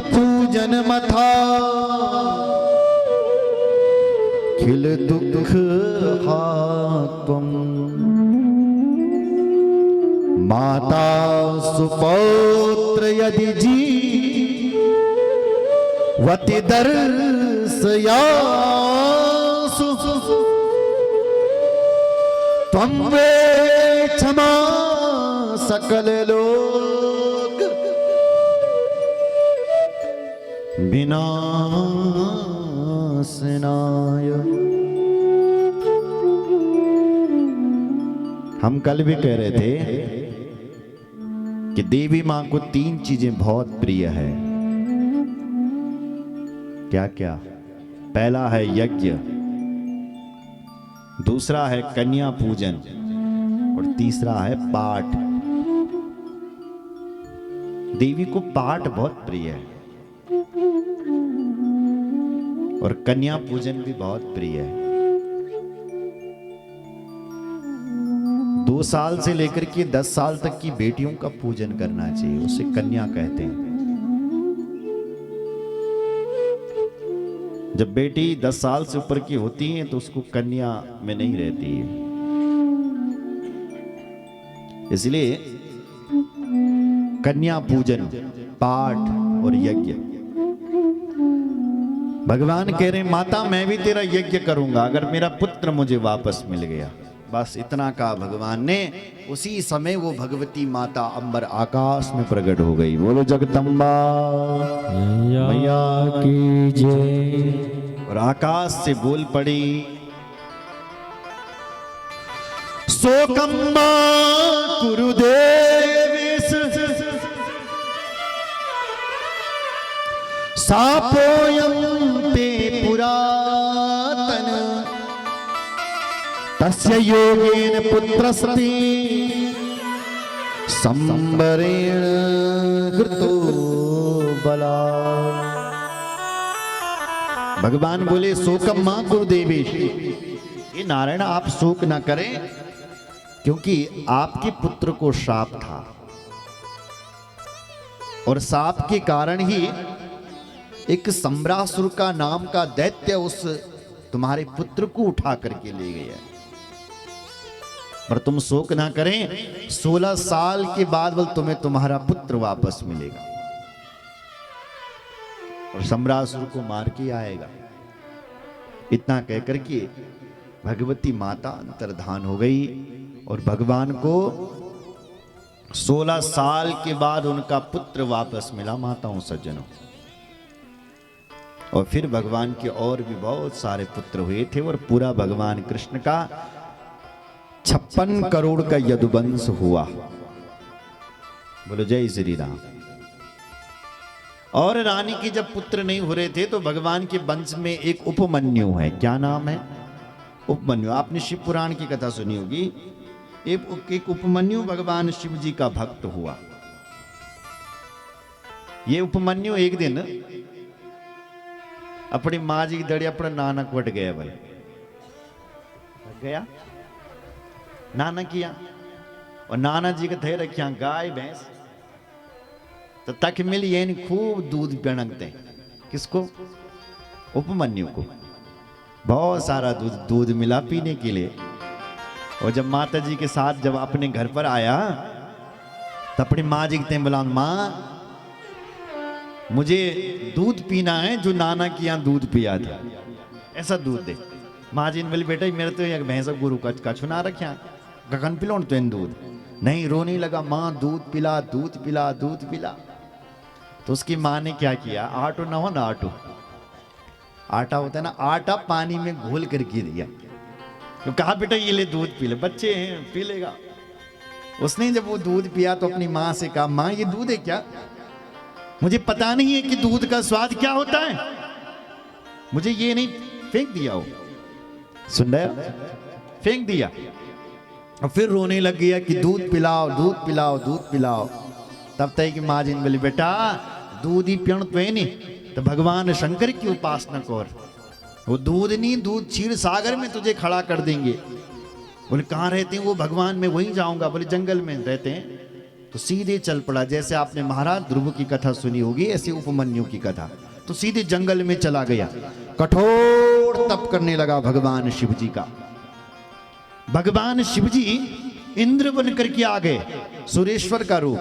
पूजन मथा खिल दुख हातम माता सुपौत्र यदि जी वति दर्शयासु त्वं वे क्षमा सकल लोक विनाशनाय। हम कल भी कह रहे थे कि देवी मां को 3 चीजें बहुत प्रिय है। क्या क्या? पहला है यज्ञ, दूसरा है कन्या पूजन और तीसरा है पाठ। देवी को पाठ बहुत प्रिय है और कन्या पूजन भी बहुत प्रिय है। 2 साल से लेकर के 10 साल तक की बेटियों का पूजन करना चाहिए, उसे कन्या कहते हैं। जब बेटी 10 साल से ऊपर की होती है तो उसको कन्या में नहीं रहती है। इसलिए कन्या पूजन, पाठ और यज्ञ। भगवान कह रहे माता मैं भी तेरा यज्ञ करूंगा अगर मेरा पुत्र मुझे वापस मिल गया। बस इतना कहा भगवान ने, उसी समय वो भगवती माता अंबर आकाश में प्रकट हो गई। बोलो जगदम्बा मैया की जय। और आकाश से बोल पड़ी, शोकम्मा कुरुदेवेश सापोयं ते पुरातन तस्य योगेन पुत्रस्ति संबरेण कृतो बला। भगवान बोले शोकम्मा गुरुदेवेश, ये नारायण आप शोक ना करें क्योंकि आपके पुत्र को शाप था और शाप के कारण ही एक सम्रासुर का नाम का दैत्य उस तुम्हारे पुत्र को उठा करके ले गया। पर तुम शोक ना करें, 16 साल के बाद बल तुम्हें तुम्हारा पुत्र वापस मिलेगा और सम्रासुर को मार के आएगा। इतना कहकर के भगवती माता अंतर्धान हो गई और भगवान को 16 साल के बाद उनका पुत्र वापस मिला। माताओं सज्जनों, और फिर भगवान के और भी बहुत सारे पुत्र हुए थे और पूरा भगवान कृष्ण का 56 करोड़ का यदुवंश हुआ। बोलो जय श्री राम। और रानी की जब पुत्र नहीं हो रहे थे तो भगवान के वंश में एक उपमन्यु है। क्या नाम है? उपमन्यु। आपने शिव पुराण की कथा सुनी होगी। एक उपमन्यु भगवान शिव जी का भक्त हुआ। ये उपमन्यु एक दिन अपनी माँ जी की दड़ी अपने नानक वट गया। भाई गया नाना किया और नाना जी के थे रखिया गाय भैंस, तो तक मिल ये खूब दूध पिणकते। किसको? उपमन्यु को बहुत सारा दूध मिला पीने के लिए। और जब माता जी के साथ जब अपने घर पर आया तो अपनी माँ जी के बोला, माँ मुझे दूध पीना है जो नाना के यहाँ दूध पिया था, ऐसा दूध दे। माँ जी ने बोली बेटा मेरे तो एक भैंस गुरु का छुना रखा गगन पिलो तो इन दूध नहीं। रोने लगा, माँ दूध पिला दूध पिला दूध पिला। तो उसकी माँ ने क्या किया, आटो ना हो ना, आटा होता है ना, आटा पानी में घोल करके दिया। तो कहा बेटा ये ले दूध पी ले, बच्चे हैं पी लेगा। उसने जब वो दूध पिया तो अपनी माँ से कहा, माँ ये दूध है क्या? मुझे पता नहीं है कि दूध का स्वाद क्या होता है, मुझे ये नहीं। फेंक दिया हो, सुन रहे? फेंक दिया और फिर रोने लग गया कि दूध पिलाओ दूध पिलाओ दूध पिलाओ। तब तक कि माँ जी ने बोली बेटा दूध ही पिण तो है नहीं तो भगवान शंकर की उपासना कर। वो दूध नहीं, दूध क्षीर सागर में तुझे खड़ा कर देंगे। बोले कहाँ रहते हैं वो? भगवान में वहीं जाऊंगा। बोले जंगल में रहते हैं। तो सीधे चल पड़ा। जैसे आपने महाराज ध्रुव की कथा सुनी होगी, ऐसे उपमन्यु की कथा, तो सीधे जंगल में चला गया। कठोर तप करने लगा भगवान शिव जी का। भगवान शिव जी इंद्र बन करके आ गए, सुरेश्वर का रूप।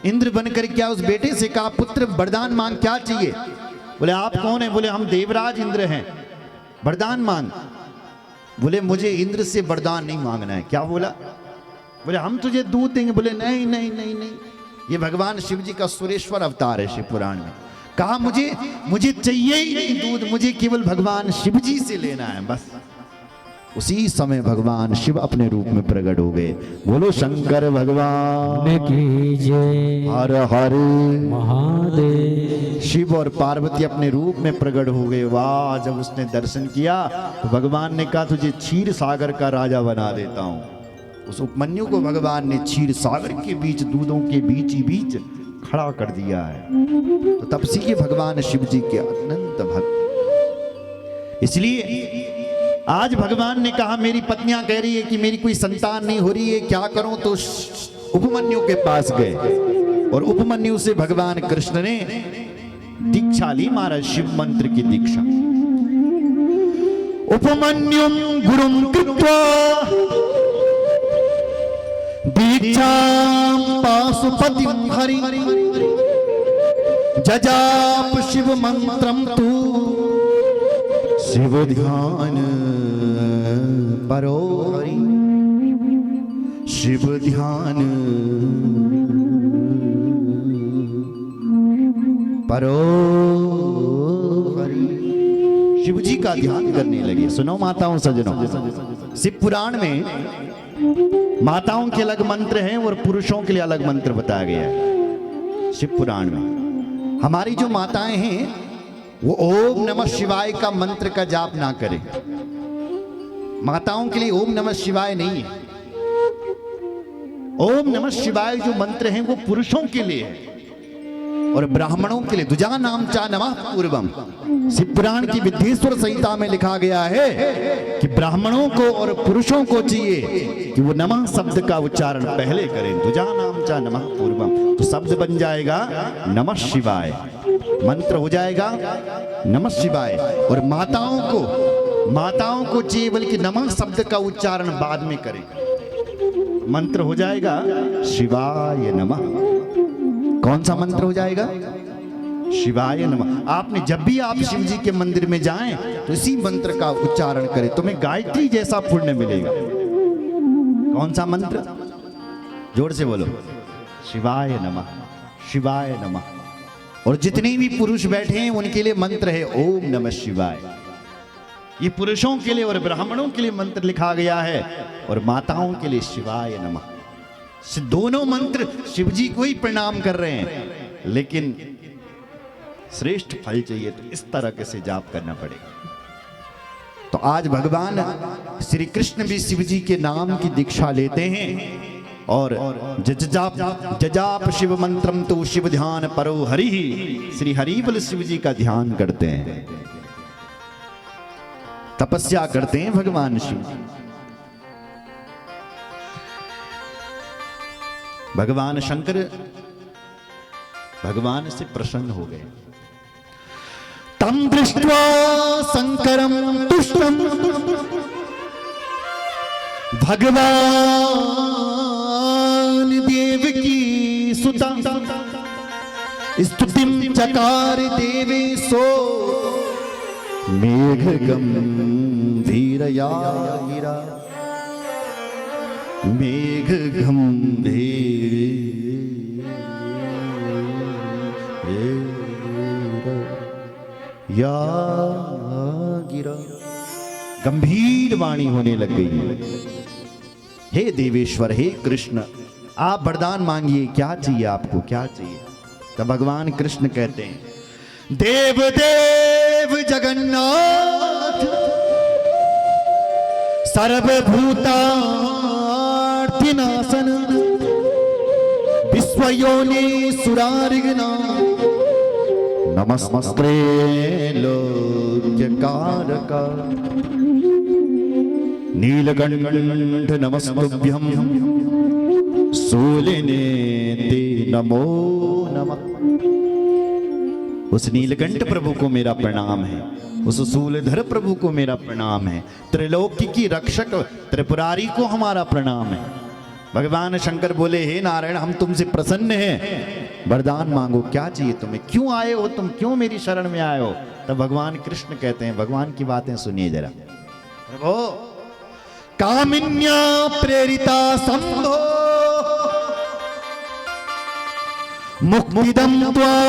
इंद्र बन करके उस बेटे से कहा, पुत्र वरदान मांग, क्या चाहिए? बोले आप कौन है? बोले हम देवराज इंद्र हैं, वरदान मांग। बोले मुझे इंद्र से वरदान नहीं मांगना है। क्या बोला? बोले हम तुझे दूध देंगे। बोले नहीं नहीं नहीं नहीं, ये भगवान शिव जी का सुरेश्वर अवतार है शिव पुराण में। कहा मुझे चाहिए ही नहीं दूध, मुझे केवल भगवान शिव जी से लेना है बस। उसी समय भगवान शिव अपने रूप में प्रकट हो गए। बोलो शंकर भगवान की जय। हर हर महादेव। शिव और पार्वती अपने रूप में प्रकट हो गए। वाह! जब उसने दर्शन किया तो भगवान ने कहा, तुझे क्षीर सागर का राजा बना देता हूं। उस उपमन्यु को भगवान ने क्षीर सागर के बीच, दूधों के बीच ही बीच खड़ा कर दिया है। तो तब से ये भगवान शिव जी के अनंत भक्त। इसलिए आज भगवान ने कहा, मेरी पत्नियां कह रही है कि मेरी कोई संतान नहीं हो रही है, क्या करूं? तो उपमन्यु के पास गए और उपमन्यु से भगवान कृष्ण ने दीक्षा ली, महाराज शिव मंत्र की दीक्षा। उपमन्युम गुरुम कृत्वा दीक्षां पाशुपतिं हरि जजाप शिव मंत्रम तू शिव ध्यान परो हरि। शिव ध्यान परो हरि। शिव जी का ध्यान करने लगे। सुनो माताओं सजनों, शिव पुराण में माताओं के अलग मंत्र हैं और पुरुषों के लिए अलग मंत्र बताया गया है। शिव पुराण में हमारी जो माताएं हैं वो ओम नमः शिवाय का मंत्र का जाप ना करें। माताओं के लिए ओम नमः शिवाय नहीं है। ओम नमः शिवाय जो मंत्र हैं वो पुरुषों के लिए है और ब्राह्मणों के लिए। दुजा नाम चा नमः पूर्वम। शिव पुराण की विद्येश्वर संहिता में लिखा गया है कि ब्राह्मणों को और पुरुषों को चाहिए कि वो नमः शब्द का उच्चारण पहले करें। दुजा नाम चा नमः पूर्वम, तो शब्द बन जाएगा नमः शिवाय, मंत्र हो जाएगा नमः शिवाय। और माताओं को चाहिए बल्कि नमः शब्द का उच्चारण बाद में करें, मंत्र हो जाएगा शिवाय नमः। कौन सा मंत्र हो जाएगा? शिवाय नमः। आपने जब भी आप शिव जी के मंदिर में जाएं तो इसी मंत्र का उच्चारण करें, तुम्हें गायत्री जैसा पुण्य मिलेगा। कौन सा मंत्र? जोर से बोलो, शिवाय नमः, शिवाय नमः। और जितने भी पुरुष बैठे हैं उनके लिए मंत्र है ओम नमः शिवाय। ये पुरुषों के लिए और ब्राह्मणों के लिए मंत्र लिखा गया है और माताओं के लिए शिवाय नमः। दोनों मंत्र शिव जी को ही प्रणाम कर रहे हैं, लेकिन श्रेष्ठ फल चाहिए तो इस तरह से जाप करना पड़ेगा। तो आज भगवान श्री कृष्ण भी शिव जी के नाम की दीक्षा लेते हैं और जजाप शिव मंत्रम तो शिव ध्यान परो हरि। श्री हरिबल शिव जी का ध्यान करते हैं, तपस्या करते हैं भगवान शिव। भगवान शंकर भगवान से प्रसन्न हो गए। तम दृष्ट्वा शंकरम तुष्टम भगवान देव की सुता स्तुतिम चकार देवेशो मेघ गंभीरया गिरा। मेघ गंभीर या गिरा। गंभीर वाणी होने लग गई है। हे देवेश्वर, हे कृष्ण, आप वरदान मांगिए, क्या चाहिए आपको, क्या चाहिए? तब भगवान कृष्ण कहते हैं, देव देव जगन्नाथ सर्वभूतार्थिनाशन विश्वयोनि सुरारिगना नमस्ते लोक्यकारका नीलकंठ नमस्तुभ्यं सूलिने ते नमो नमः। उस नीलकंठ प्रभु को मेरा प्रणाम है, उस सूलधर प्रभु को मेरा प्रणाम है, त्रिलोकी की रक्षक त्रिपुरारी को हमारा प्रणाम है। भगवान शंकर बोले, हे नारायण, हम तुमसे प्रसन्न हैं, वरदान मांगो, क्या चाहिए तुम्हें, क्यों आए हो तुम, क्यों मेरी शरण में आए हो। तब भगवान कृष्ण कहते हैं, भगवान की बातें सुनिए जरा। प्रभु, कामिन्या प्रेरिता संभो मुक्तिदं त्वा